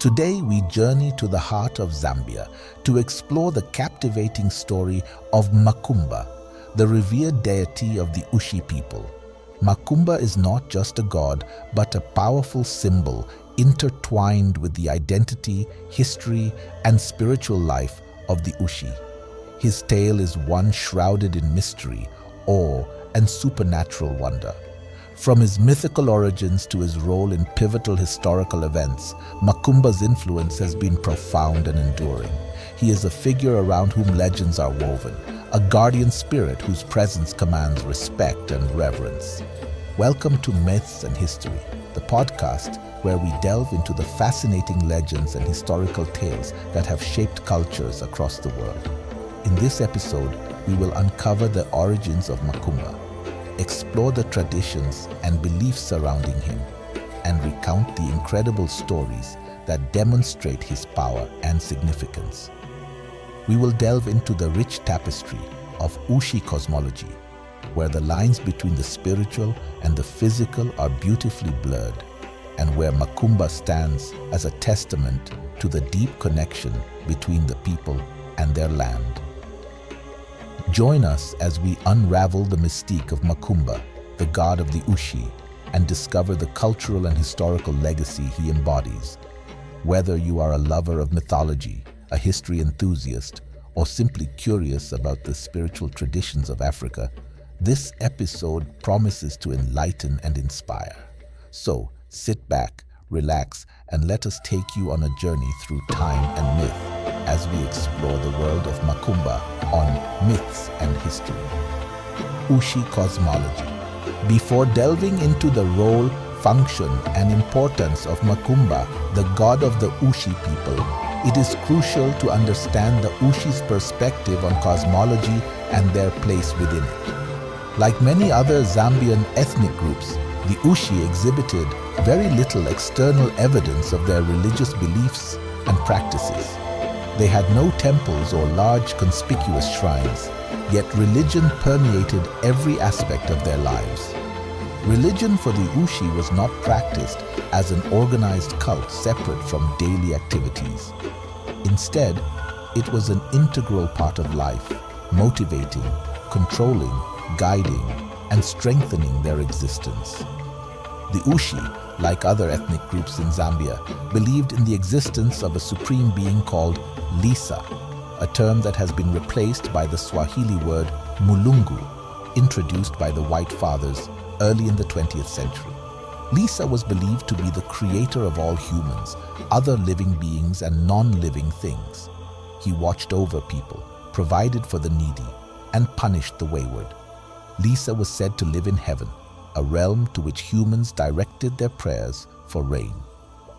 Today we journey to the heart of Zambia to explore the captivating story of Makumba, the revered deity of the Ushi people. Makumba is not just a god, but a powerful symbol intertwined with the identity, history, and spiritual life of the Ushi. His tale is one shrouded in mystery, awe, and supernatural wonder. From his mythical origins to his role in pivotal historical events, Makumba's influence has been profound and enduring. He is a figure around whom legends are woven, a guardian spirit whose presence commands respect and reverence. Welcome to Myths and History, the podcast where we delve into the fascinating legends and historical tales that have shaped cultures across the world. In this episode, we will uncover the origins of Makumba, explore the traditions and beliefs surrounding him, and recount the incredible stories that demonstrate his power and significance. We will delve into the rich tapestry of Ushi cosmology, where the lines between the spiritual and the physical are beautifully blurred, and where Makumba stands as a testament to the deep connection between the people and their land. Join us as we unravel the mystique of Makumba, the god of the Ushi, and discover the cultural and historical legacy he embodies. Whether you are a lover of mythology, a history enthusiast, or simply curious about the spiritual traditions of Africa, this episode promises to enlighten and inspire. So, sit back, relax, and let us take you on a journey through time and myth as we explore the world of Makumba on Myths and History. Ushi cosmology. Before delving into the role, function, and importance of Makumba, the god of the Ushi people, it is crucial to understand the Ushi's perspective on cosmology and their place within it. Like many other Zambian ethnic groups, the Ushi exhibited very little external evidence of their religious beliefs and practices. They had no temples or large conspicuous shrines, yet religion permeated every aspect of their lives. Religion for the Ushi was not practiced as an organized cult separate from daily activities. Instead, it was an integral part of life, motivating, controlling, guiding, and strengthening their existence. The Ushi, like other ethnic groups in Zambia, believed in the existence of a supreme being called Lisa, a term that has been replaced by the Swahili word Mulungu, introduced by the White Fathers early in the 20th century. Lisa was believed to be the creator of all humans, other living beings, and non-living things. He watched over people, provided for the needy, and punished the wayward. Lisa was said to live in heaven, a realm to which humans directed their prayers for rain.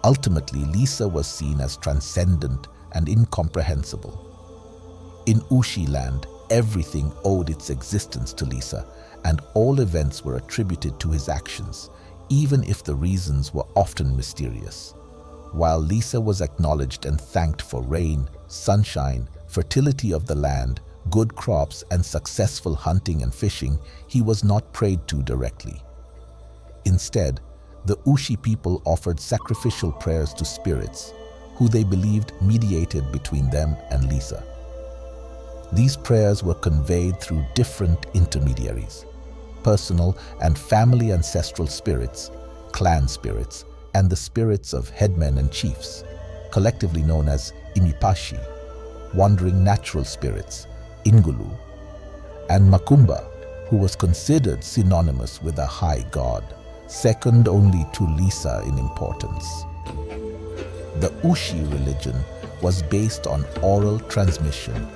Ultimately, Lisa was seen as transcendent and incomprehensible. In Ushi land, everything owed its existence to Lisa, and all events were attributed to his actions, even if the reasons were often mysterious. While Lisa was acknowledged and thanked for rain, sunshine, fertility of the land, good crops, and successful hunting and fishing, he was not prayed to directly. Instead, the Ushi people offered sacrificial prayers to spirits, who they believed mediated between them and Lisa. These prayers were conveyed through different intermediaries: personal and family ancestral spirits, clan spirits, and the spirits of headmen and chiefs, collectively known as Imipashi, wandering natural spirits, Ingulu, and Makumba, who was considered synonymous with a high god, second only to Lisa in importance. The Ushi religion was based on oral transmission,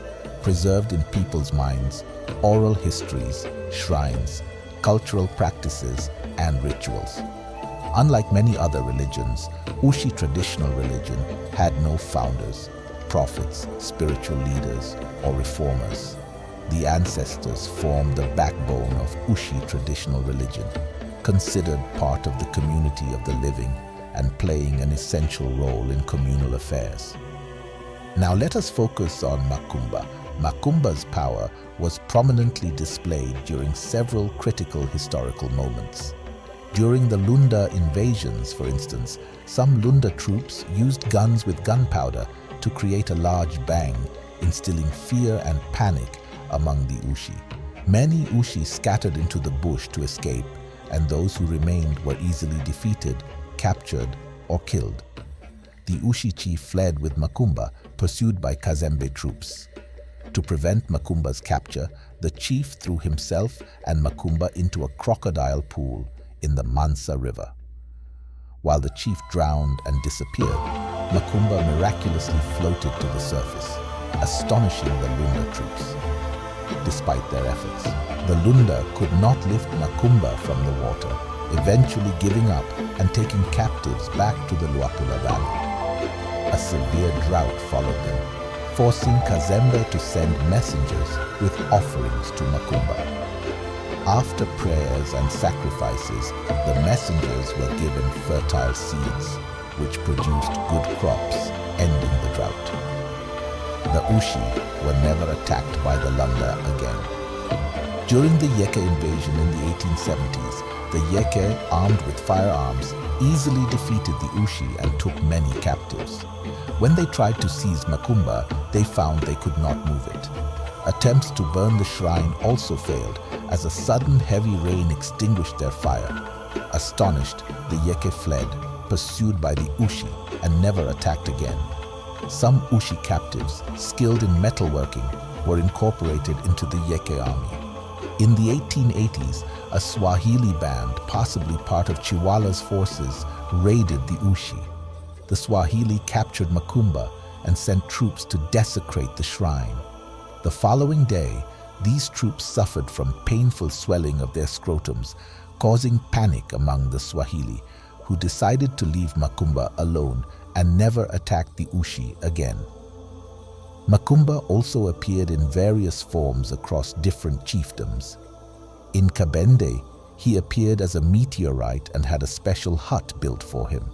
preserved in people's minds, oral histories, shrines, cultural practices, and rituals. Unlike many other religions, Ushi traditional religion had no founders, prophets, spiritual leaders, or reformers. The ancestors formed the backbone of Ushi traditional religion, considered part of the community of the living and playing an essential role in communal affairs. Now let us focus on Makumba. Makumba's power was prominently displayed during several critical historical moments. During the Lunda invasions, for instance, some Lunda troops used guns with gunpowder to create a large bang, instilling fear and panic among the Ushi. Many Ushi scattered into the bush to escape, and those who remained were easily defeated, captured, or killed. The Ushi chief fled with Makumba, pursued by Kazembe troops. To prevent Makumba's capture, the chief threw himself and Makumba into a crocodile pool in the Mansa River. While the chief drowned and disappeared, Makumba miraculously floated to the surface, astonishing the Lunda troops. Despite their efforts, the Lunda could not lift Makumba from the water, eventually giving up and taking captives back to the Luapula Valley. A severe drought followed them, forcing Kazembe to send messengers with offerings to Makumba. After prayers and sacrifices, the messengers were given fertile seeds, which produced good crops, ending the drought. The Ushi were never attacked by the Lunda again. During the Yeke invasion in the 1870s, the Yeke, armed with firearms, easily defeated the Ushi and took many captives. When they tried to seize Makumba, they found they could not move it. Attempts to burn the shrine also failed, as a sudden heavy rain extinguished their fire. Astonished, the Yeke fled, pursued by the Ushi, and never attacked again. Some Ushi captives, skilled in metalworking, were incorporated into the Yeke army. In the 1880s, a Swahili band, possibly part of Chiwala's forces, raided the Ushi. The Swahili captured Makumba and sent troops to desecrate the shrine. The following day, these troops suffered from painful swelling of their scrotums, causing panic among the Swahili, who decided to leave Makumba alone and never attacked the Ushi again. Makumba also appeared in various forms across different chiefdoms. In Kabende, he appeared as a meteorite and had a special hut built for him.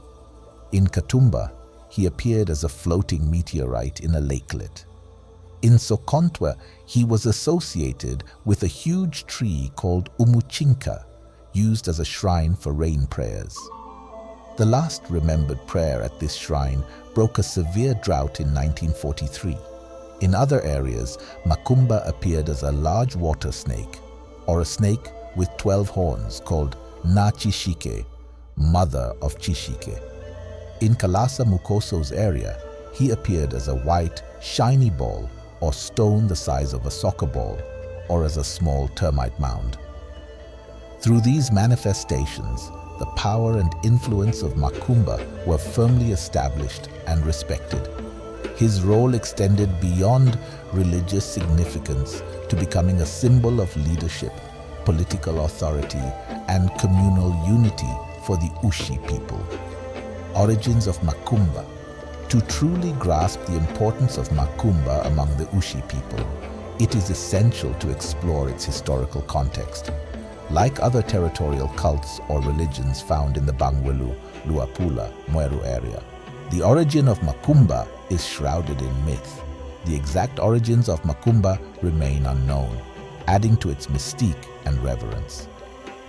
In Katumba, he appeared as a floating meteorite in a lakelet. In Sokontwa, he was associated with a huge tree called Umuchinka, used as a shrine for rain prayers. The last remembered prayer at this shrine broke a severe drought in 1943. In other areas, Makumba appeared as a large water snake, or a snake with 12 horns called Nachishike, mother of Chishike. In Kalasa Mukoso's area, he appeared as a white, shiny ball or stone the size of a soccer ball, or as a small termite mound. Through these manifestations, the power and influence of Makumba were firmly established and respected. His role extended beyond religious significance to becoming a symbol of leadership, political authority, and communal unity for the Ushi people. Origins of Makumba. To truly grasp the importance of Makumba among the Ushi people, it is essential to explore its historical context. Like other territorial cults or religions found in the Bangwelu, Luapula, Mweru area, the origin of Makumba is shrouded in myth. The exact origins of Makumba remain unknown, adding to its mystique and reverence.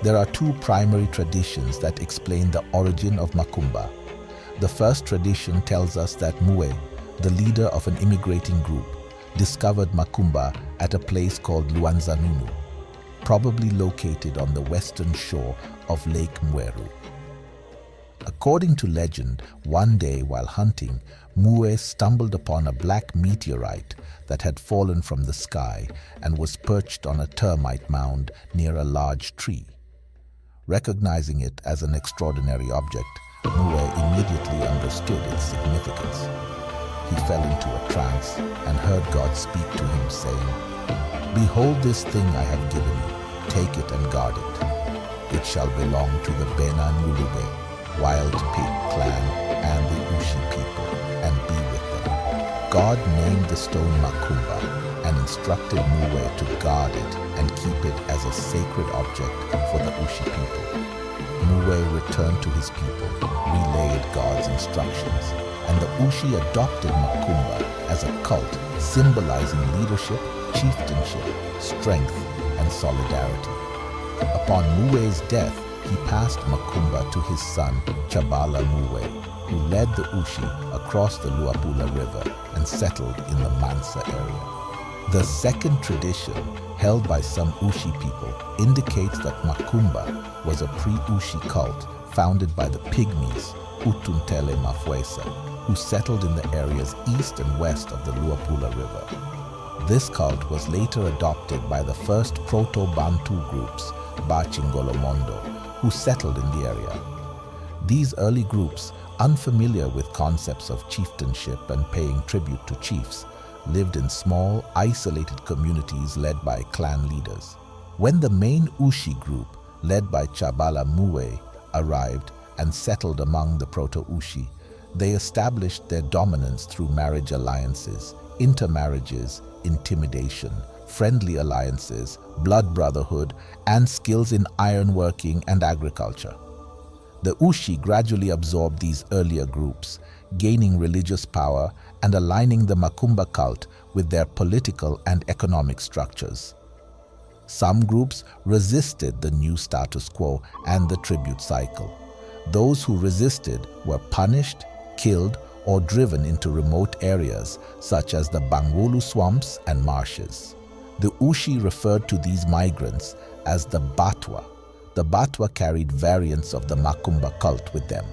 There are two primary traditions that explain the origin of Makumba. The first tradition tells us that Mue, the leader of an immigrating group, discovered Makumba at a place called Luanzanunu, probably located on the western shore of Lake Mweru. According to legend, one day while hunting, Mue stumbled upon a black meteorite that had fallen from the sky and was perched on a termite mound near a large tree. Recognizing it as an extraordinary object, Mue immediately understood its significance. He fell into a trance and heard God speak to him, saying, "Behold this thing I have given you, take it and guard it. It shall belong to the Bena Nulube, Wild Pig clan, and the Ushi people, and be with them." God named the stone Makumba and instructed Mue to guard it and keep it as a sacred object for the Ushi people. Mue returned to his people, relayed God's instructions, and the Ushi adopted Makumba as a cult symbolizing leadership, chieftainship, strength, and solidarity. Upon Mue's death, he passed Makumba to his son Chabala Muwe, who led the Ushi across the Luapula River and settled in the Mansa area. The second tradition, held by some Ushi people, indicates that Makumba was a pre-Ushi cult founded by the Pygmies, Utuntele Mafuesa, who settled in the areas east and west of the Luapula River. This cult was later adopted by the first Proto-Bantu groups, Bachingolomondo, who settled in the area. These early groups, unfamiliar with concepts of chieftainship and paying tribute to chiefs, lived in small, isolated communities led by clan leaders. When the main Ushi group, led by Chabala Muwe, arrived and settled among the Proto-Ushi, they established their dominance through marriage alliances, intermarriages, intimidation, friendly alliances, blood brotherhood, and skills in ironworking and agriculture. The Ushi gradually absorbed these earlier groups, gaining religious power and aligning the Makumba cult with their political and economic structures. Some groups resisted the new status quo and the tribute cycle. Those who resisted were punished, killed, or driven into remote areas such as the Bangwulu swamps and marshes. The Ushi referred to these migrants as the Batwa. The Batwa carried variants of the Makumba cult with them,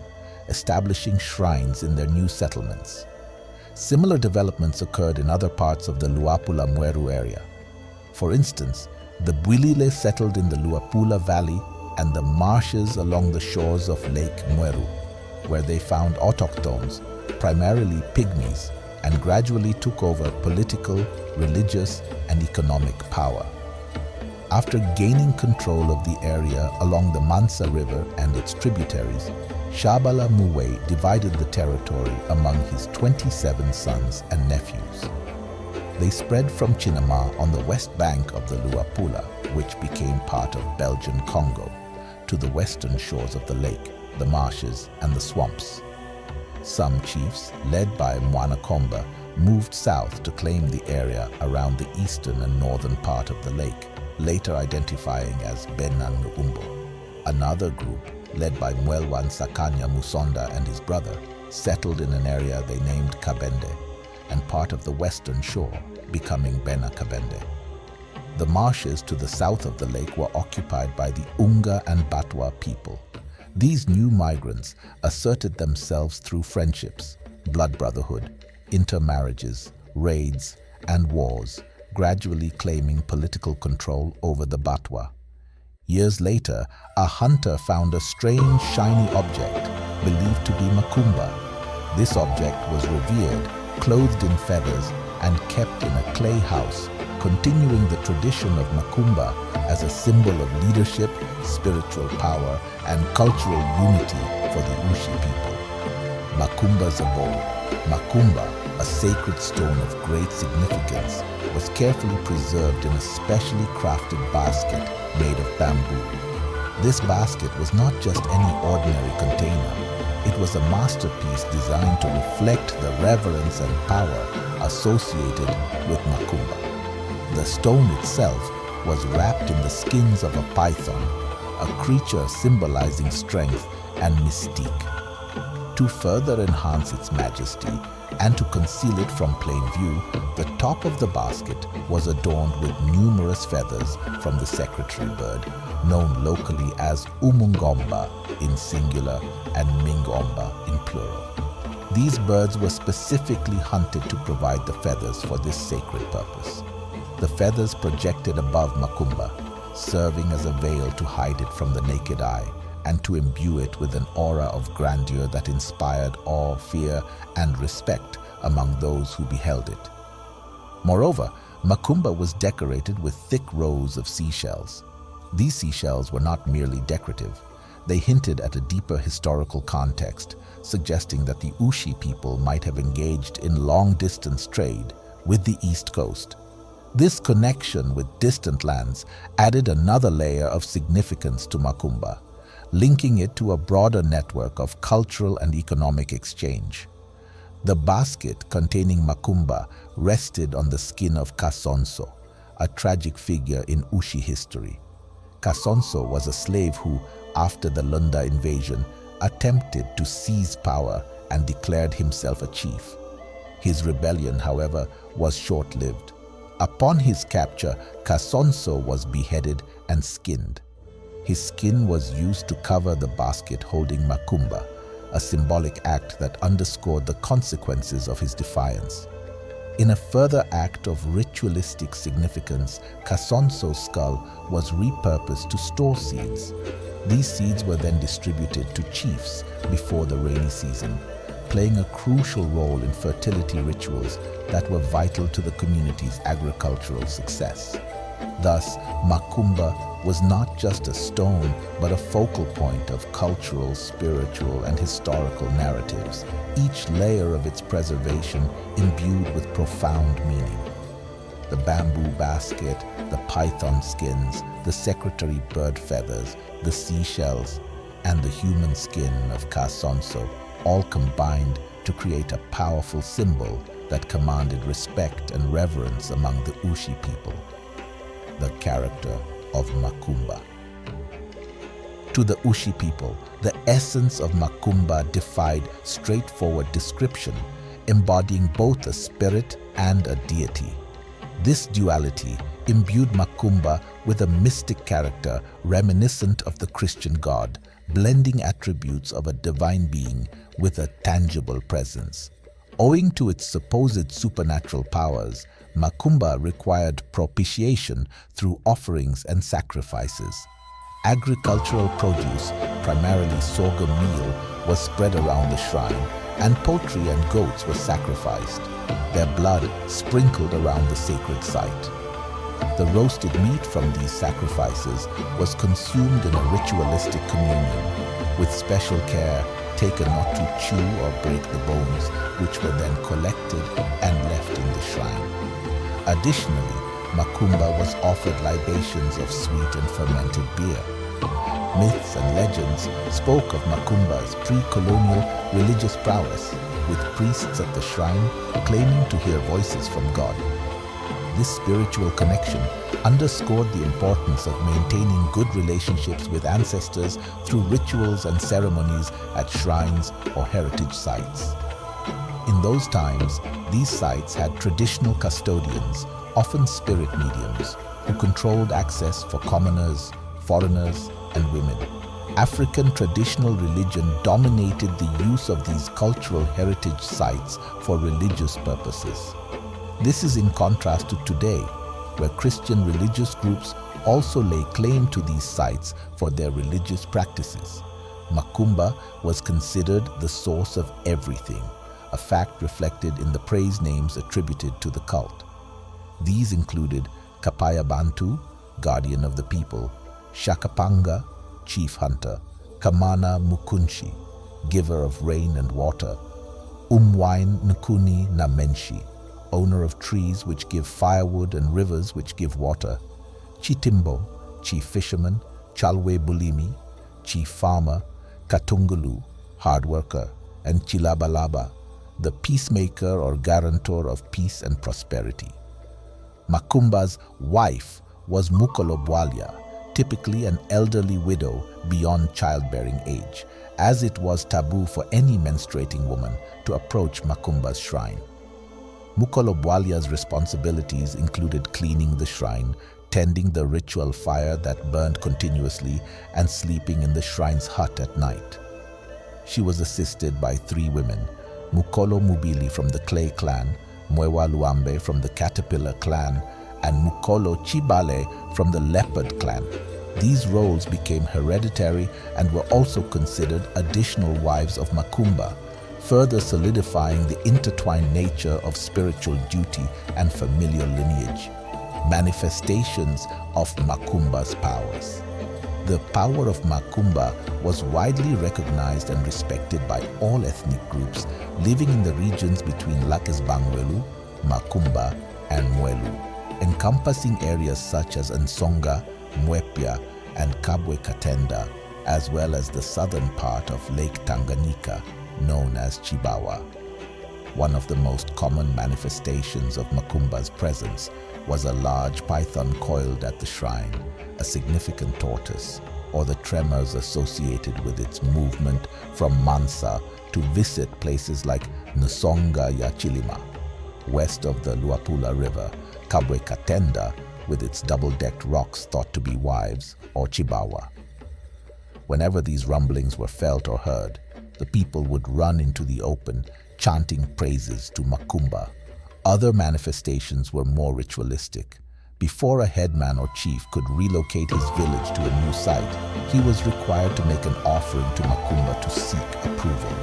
establishing shrines in their new settlements. Similar developments occurred in other parts of the Luapula Mweru area. For instance, the Bwilile settled in the Luapula Valley and the marshes along the shores of Lake Mweru, where they found autochthons, primarily pygmies, and gradually took over political, religious, and economic power. After gaining control of the area along the Mansa River and its tributaries, Chabala Muwe divided the territory among his 27 sons and nephews. They spread from Chinama on the west bank of the Luapula, which became part of Belgian Congo, to the western shores of the lake, the marshes, and the swamps. Some chiefs, led by Mwanakomba, moved south to claim the area around the eastern and northern part of the lake, later identifying as Benanumbo. Another group, led by Mwelwan Sakanya Musonda and his brother, settled in an area they named Kabende, and part of the western shore, becoming Bena Kabende. The marshes to the south of the lake were occupied by the Unga and Batwa people. These new migrants asserted themselves through friendships, blood brotherhood, intermarriages, raids, and wars, gradually claiming political control over the Batwa. Years later, a hunter found a strange shiny object believed to be Makumba. This object was revered, clothed in feathers, and kept in a clay house, continuing the tradition of Makumba as a symbol of leadership, spiritual power, and cultural unity for the Ushi people. Makumba's abode. Makumba, a sacred stone of great significance, was carefully preserved in a specially crafted basket made of bamboo. This basket was not just any ordinary container. It was a masterpiece designed to reflect the reverence and power associated with Makumba. The stone itself was wrapped in the skins of a python, a creature symbolizing strength and mystique. To further enhance its majesty and to conceal it from plain view, the top of the basket was adorned with numerous feathers from the secretary bird, known locally as Umungomba in singular and Mingomba in plural. These birds were specifically hunted to provide the feathers for this sacred purpose. The feathers projected above Makumba, serving as a veil to hide it from the naked eye and to imbue it with an aura of grandeur that inspired awe, fear, and respect among those who beheld it. Moreover, Makumba was decorated with thick rows of seashells. These seashells were not merely decorative. They hinted at a deeper historical context, suggesting that the Ushi people might have engaged in long-distance trade with the East Coast. This connection with distant lands added another layer of significance to Makumba, linking it to a broader network of cultural and economic exchange. The basket containing Makumba rested on the skin of Kasonso, a tragic figure in Ushi history. Kasonso was a slave who, after the Lunda invasion, attempted to seize power and declared himself a chief. His rebellion, however, was short-lived. Upon his capture, Kasonso was beheaded and skinned. His skin was used to cover the basket holding Makumba, a symbolic act that underscored the consequences of his defiance. In a further act of ritualistic significance, Kasonso's skull was repurposed to store seeds. These seeds were then distributed to chiefs before the rainy season, playing a crucial role in fertility rituals that were vital to the community's agricultural success. Thus, Makumba was not just a stone, but a focal point of cultural, spiritual, and historical narratives, each layer of its preservation imbued with profound meaning. The bamboo basket, the python skins, the secretary bird feathers, the seashells, and the human skin of Kasonso all combined to create a powerful symbol that commanded respect and reverence among the Ushi people. The character of Makumba. To the Ushi people, the essence of Makumba defied straightforward description, embodying both a spirit and a deity. This duality imbued Makumba with a mystic character reminiscent of the Christian God, blending attributes of a divine being with a tangible presence. Owing to its supposed supernatural powers, Makumba required propitiation through offerings and sacrifices. Agricultural produce, primarily sorghum meal, was spread around the shrine, and poultry and goats were sacrificed, their blood sprinkled around the sacred site. The roasted meat from these sacrifices was consumed in a ritualistic communion, with special care taken not to chew or break the bones, which were then collected and left in the shrine. Additionally, Makumba was offered libations of sweet and fermented beer. Myths and legends spoke of Makumba's pre-colonial religious prowess, with priests at the shrine claiming to hear voices from God. This spiritual connection underscored the importance of maintaining good relationships with ancestors through rituals and ceremonies at shrines or heritage sites. In those times, these sites had traditional custodians, often spirit mediums, who controlled access for commoners, foreigners, and women. African traditional religion dominated the use of these cultural heritage sites for religious purposes. This is in contrast to today, where Christian religious groups also lay claim to these sites for their religious practices. Makumba was considered the source of everything, a fact reflected in the praise names attributed to the cult. These included Kapaya Bantu, guardian of the people, Shakapanga, chief hunter, Kamana Mukunshi, giver of rain and water, Umwine Nkuni na Menshi, owner of trees which give firewood and rivers which give water, Chitimbo, chief fisherman, Chalwe Bulimi, chief farmer, Katungulu, hard worker, and Chilabalaba, the peacemaker or guarantor of peace and prosperity. Makumba's wife was Mukolobwalia, typically an elderly widow beyond childbearing age, as it was taboo for any menstruating woman to approach Makumba's shrine. Mukolobwalia's responsibilities included cleaning the shrine, tending the ritual fire that burned continuously, and sleeping in the shrine's hut at night. She was assisted by 3 women, Mukolo Mubili from the Clay clan, Mwewa Luambe from the Caterpillar clan, and Mukolo Chibale from the Leopard clan. These roles became hereditary and were also considered additional wives of Makumba, further solidifying the intertwined nature of spiritual duty and familial lineage. Manifestations of Makumba's powers. The power of Makumba was widely recognized and respected by all ethnic groups living in the regions between Lakesbangwelu, Makumba, and Mwelu, encompassing areas such as Nsonga, Mwepia, and Kabwe Katenda, as well as the southern part of Lake Tanganyika, known as Chibawa. One of the most common manifestations of Makumba's presence was a large python coiled at the shrine, a significant tortoise, or the tremors associated with its movement from Mansa to visit places like Nsonga ya Chilima, west of the Luapula River, Kabwe Katenda, with its double-decked rocks thought to be wives, or Chibawa. Whenever these rumblings were felt or heard, the people would run into the open, chanting praises to Makumba. Other manifestations were more ritualistic. Before a headman or chief could relocate his village to a new site, he was required to make an offering to Makumba to seek approval.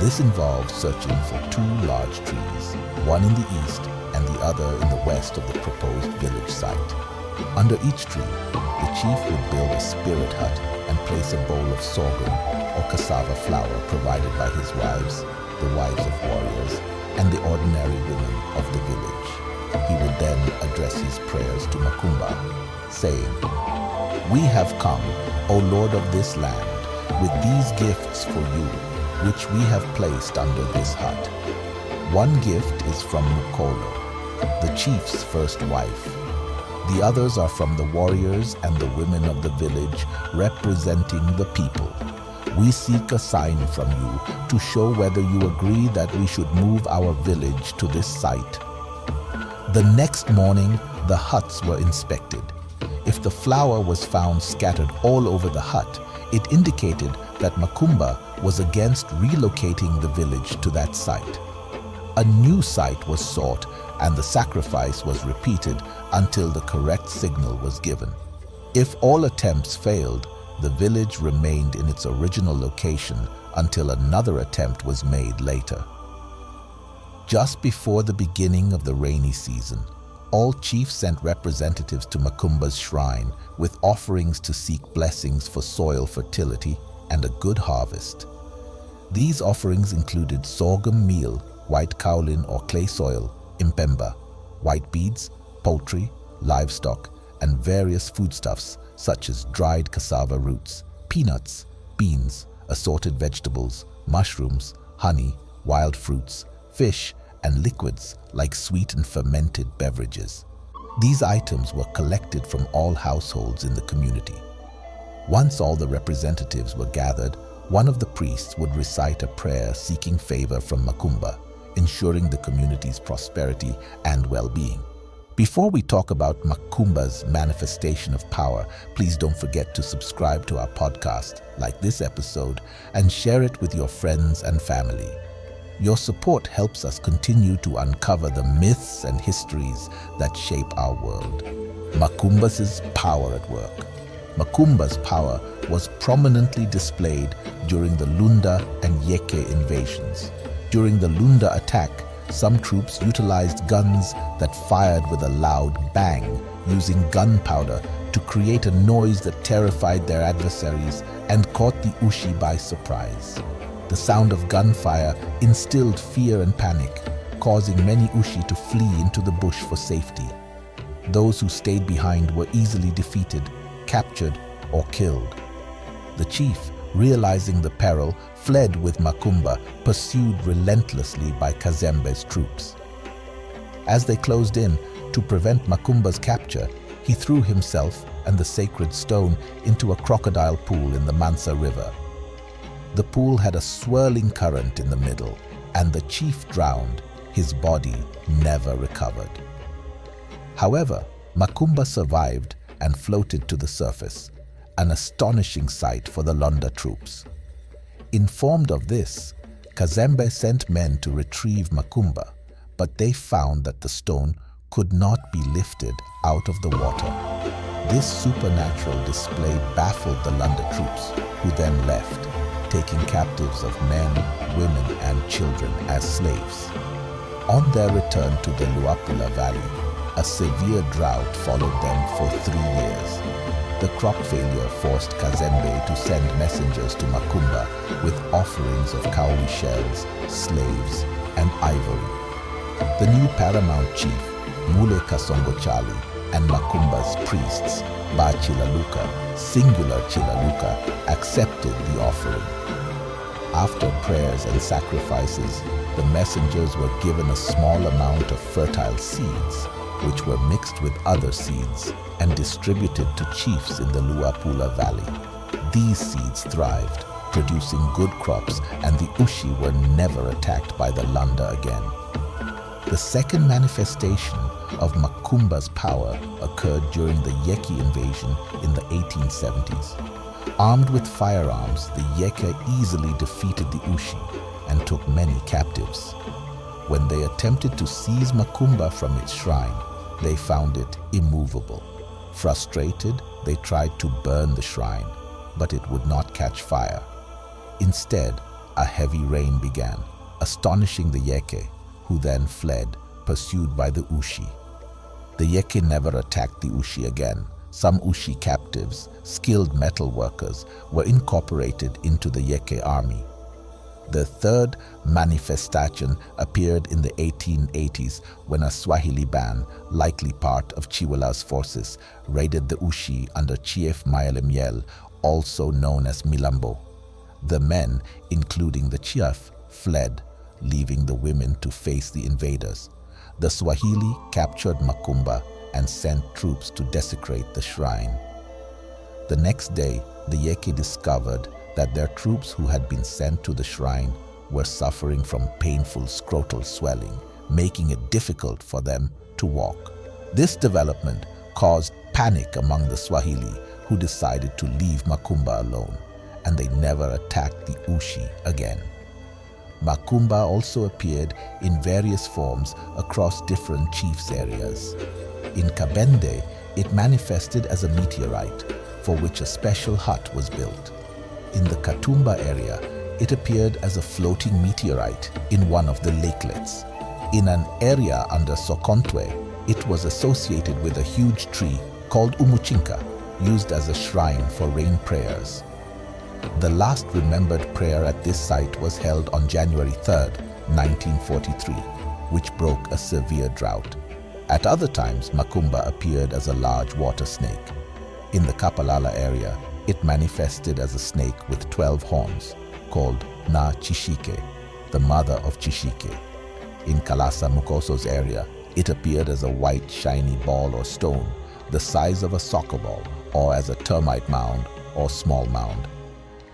This involved searching for two large trees, one in the east and the other in the west of the proposed village site. Under each tree, the chief would build a spirit hut and place a bowl of sorghum or cassava flour provided by his wives, the wives of warriors, and the ordinary women of the village. He would then address his prayers to Makumba, saying, "We have come, O Lord of this land, with these gifts for you, which we have placed under this hut. One gift is from Mukolo, the chief's first wife. The others are from the warriors and the women of the village representing the people. We seek a sign from you to show whether you agree that we should move our village to this site." The next morning, the huts were inspected. If the flour was found scattered all over the hut, it indicated that Makumba was against relocating the village to that site. A new site was sought and the sacrifice was repeated until the correct signal was given. If all attempts failed, the village remained in its original location until another attempt was made later. Just before the beginning of the rainy season, all chiefs sent representatives to Makumba's shrine with offerings to seek blessings for soil fertility and a good harvest. These offerings included sorghum meal, white kaolin or clay soil, impemba, white beads, poultry, livestock, and various foodstuffs such as dried cassava roots, peanuts, beans, assorted vegetables, mushrooms, honey, wild fruits, fish, and liquids like sweet and fermented beverages. These items were collected from all households in the community. Once all the representatives were gathered, one of the priests would recite a prayer seeking favor from Makumba, ensuring the community's prosperity and well-being. Before we talk about Makumba's manifestation of power, please don't forget to subscribe to our podcast, like this episode, and share it with your friends and family. Your support helps us continue to uncover the myths and histories that shape our world. Makumba's power at work. Makumba's power was prominently displayed during the Lunda and Yeke invasions. During the Lunda attack, some troops utilized guns that fired with a loud bang, using gunpowder to create a noise that terrified their adversaries and caught the Ushi by surprise. The sound of gunfire instilled fear and panic, causing many Ushi to flee into the bush for safety. Those who stayed behind were easily defeated, captured, or killed. The chief, realizing the peril, fled with Makumba, pursued relentlessly by Kazembe's troops. As they closed in, to prevent Makumba's capture, he threw himself and the sacred stone into a crocodile pool in the Mansa River. The pool had a swirling current in the middle, and the chief drowned, his body never recovered. However, Makumba survived and floated to the surface, an astonishing sight for the Lunda troops. Informed of this, Kazembe sent men to retrieve Makumba, but they found that the stone could not be lifted out of the water. This supernatural display baffled the Lunda troops, who then left, taking captives of men, women, and children as slaves. On their return to the Luapula Valley, a severe drought followed them for 3 years. The crop failure forced Kazembe to send messengers to Makumba with offerings of kauri shells, slaves, and ivory. The new paramount chief, Mule Kasongochali, and Makumba's priests, Ba Chilaluka, singular Chilaluka, accepted the offering. After prayers and sacrifices, the messengers were given a small amount of fertile seeds. which were mixed with other seeds and distributed to chiefs in the Luapula Valley. These seeds thrived, producing good crops, and the Ushi were never attacked by the Lunda again. The second manifestation of Makumba's power occurred during the Yeki invasion in the 1870s. Armed with firearms, the Yeki easily defeated the Ushi and took many captives. When they attempted to seize Makumba from its shrine, they found it immovable. Frustrated, they tried to burn the shrine, but it would not catch fire. Instead, a heavy rain began, astonishing the Yeki, who then fled, pursued by the Ushi. The Yeki never attacked the Ushi again. Some Ushi captives, skilled metal workers, were incorporated into the Yeki army. The third manifestation appeared in the 1880s when a Swahili band, likely part of Chiwala's forces, raided the Ushi under Chief Myelemiel, also known as Milambo. The men, including the chief, fled, leaving the women to face the invaders. The Swahili captured Makumba and sent troops to desecrate the shrine. The next day, the Yeki discovered that their troops who had been sent to the shrine were suffering from painful scrotal swelling, making it difficult for them to walk. This development caused panic among the Swahili, who decided to leave Makumba alone, and they never attacked the Ushi again. Makumba also appeared in various forms across different chiefs' areas. In Kabende, it manifested as a meteorite, for which a special hut was built. In the Katumba area, it appeared as a floating meteorite in one of the lakelets. In an area under Sokontwe, it was associated with a huge tree called Umuchinka, used as a shrine for rain prayers. The last remembered prayer at this site was held on January 3, 1943, which broke a severe drought. At other times, Makumba appeared as a large water snake. In the Kapalala area, it manifested as a snake with 12 horns, called Na Chishike, the mother of Chishike. In Kalasa Mukoso's area, it appeared as a white shiny ball or stone, the size of a soccer ball, or as a termite mound or small mound.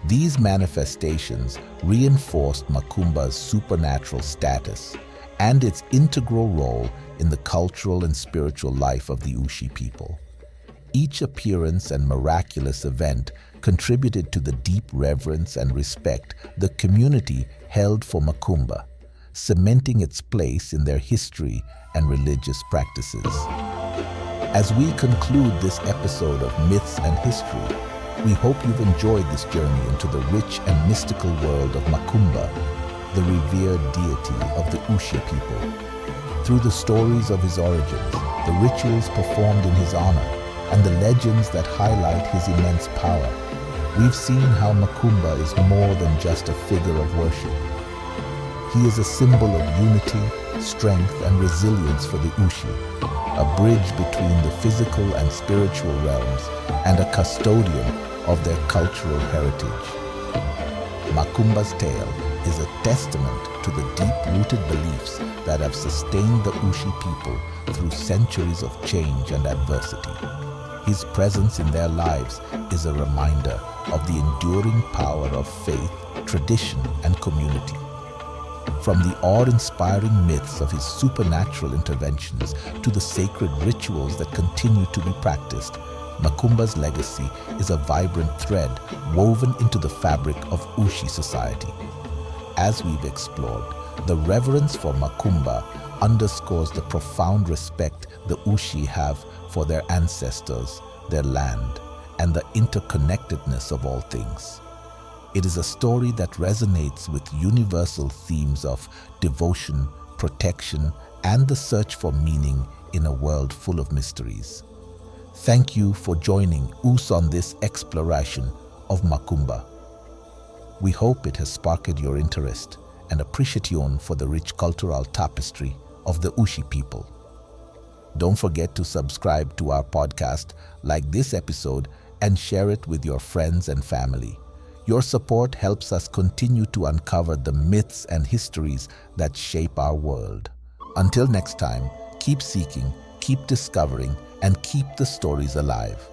These manifestations reinforced Makumba's supernatural status and its integral role in the cultural and spiritual life of the Ushi people. Each appearance and miraculous event contributed to the deep reverence and respect the community held for Makumba, cementing its place in their history and religious practices. As we conclude this episode of Myths and History, we hope you've enjoyed this journey into the rich and mystical world of Makumba, the revered deity of the Ushi people. Through the stories of his origins, the rituals performed in his honor, and the legends that highlight his immense power, we've seen how Makumba is more than just a figure of worship. He is a symbol of unity, strength, and resilience for the Ushi, a bridge between the physical and spiritual realms, and a custodian of their cultural heritage. Makumba's tale is a testament to the deep-rooted beliefs that have sustained the Ushi people through centuries of change and adversity. His presence in their lives is a reminder of the enduring power of faith, tradition, and community. From the awe-inspiring myths of his supernatural interventions to the sacred rituals that continue to be practiced, Makumba's legacy is a vibrant thread woven into the fabric of Ushi society. As we've explored, the reverence for Makumba underscores the profound respect the Ushi have for their ancestors, their land, and the interconnectedness of all things. It is a story that resonates with universal themes of devotion, protection, and the search for meaning in a world full of mysteries. Thank you for joining us on this exploration of Makumba. We hope it has sparked your interest and appreciation for the rich cultural tapestry of the Ushi people. Don't forget to subscribe to our podcast, like this episode, and share it with your friends and family. Your support helps us continue to uncover the myths and histories that shape our world. Until next time, keep seeking, Keep discovering and keep the stories alive.